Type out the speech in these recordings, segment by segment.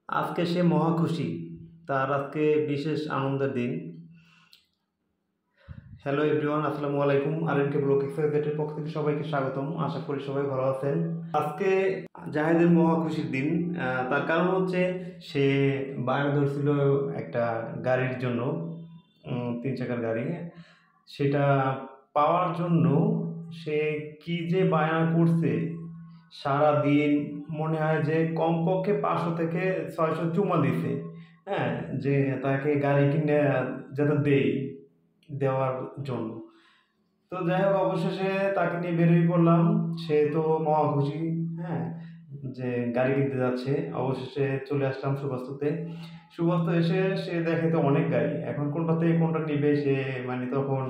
আজকে সে মহা খুশি, তার আজকে বিশেষ আনন্দের দিন। হ্যালো এভরিওয়ান, আসসালামু আলাইকুম। আরএনকে ব্লক এক্সাইটের পক্ষ থেকে সবাইকে স্বাগতম। আশা করি সবাই ভালো আছেন। আজকে জাহেদের মহা খুশির দিন। তার কারণ হচ্ছে সে বায়না ধরছিল একটা গাড়ির জন্য, 3 চাকার গাড়ি। সেটা পাওয়ার জন্য সে কি যে বায়না করছে সারা দিন, মনে হয় যে কমপক্ষে 500 থেকে 600 চুমা দিছে। হ্যাঁ, যে তাকে গাড়ি কিনে যাতে দেওয়ার জন্য। তো যাই হোক, অবশেষে তাকে নিয়ে বেরিয়ে পড়লাম। সে তো মহা খুশি, হ্যাঁ, যে গাড়ি কিনতে যাচ্ছে। অবশেষে চলে আসলাম সুবাস্তুতে। সুবাস্তু এসে সে দেখে তো অনেক গাড়ি, এখন কোনটা থেকে কোনটা নিবে সে মানে তখন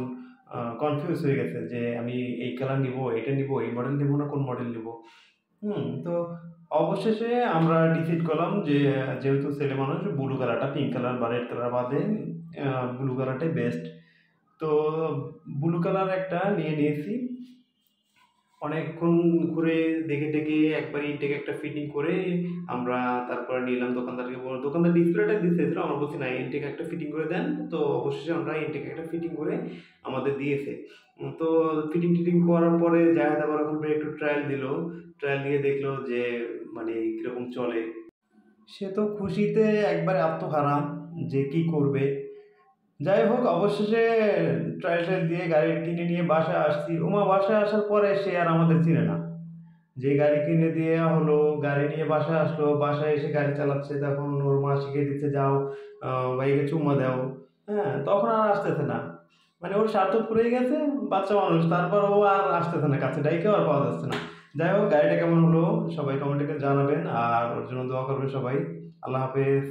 কনফিউজ হয়ে গেছে যে আমি এই কালার নিব, এটা নিব, এই মডেল নিব না কোন মডেল নিব। তো অবশেষে আমরা ডিসাইড করলাম যে যেহেতু ছেলে মানুষ, ব্লু কালারটা, পিঙ্ক কালার বা রেড কালার বাদে ব্লু কালারটাই বেস্ট। তো ব্লু কালার একটা নিয়ে নিয়েছি। অনেকক্ষণ ঘুরে দেখে টেকে একবার ইনটেক একটা ফিটিং করে আমরা তারপরে নিলাম দোকানদারকে। দোকানদার ডিসপ্লেটা দিয়েছিল, আমরা বলছি না ইনটেক একটা ফিটিং করে দেন। তো অবশেষে আমরা ইনটেক একটা ফিটিং করে আমাদের দিয়েছে। তো ফিটিং টিটিং করার পরে জাহেদ আবার ওখান থেকে একটু ট্রায়াল দিল। ট্রায়াল দিয়ে দেখলো যে মানে কীরকম চলে। সে তো খুশিতে একবারে আত্মহারা যে কি করবে। যাই হোক, অবশেষে ট্রায়াল দিয়ে গাড়ি কিনে নিয়ে বাসায় আসছি। বাসায় আসার পরে সে আর আমাদের চিনে না। যে গাড়ি কিনে দেওয়া হলো, গাড়ি নিয়ে বাসায় আসলো, বাসায় এসে গাড়ি চালাচ্ছে। তখন ওর মা শিখিয়ে দিচ্ছে, যাও ভাইকে চুম্মা দাও। হ্যাঁ, তখন আর আসতেছে না। মানে ওর স্বার্থ পুড়ে গেছে, বাচ্চা মানুষ, তারপর ও আর আসতেছে না, কাছে ডাইকেও আর পাওয়া যাচ্ছে না। যাই হোক, গাড়িটা কেমন হলো সবাই কমেন্টে জানাবেন, আর ওর জন্য দোয়া করবেন সবাই। আল্লাহ হাফেজ।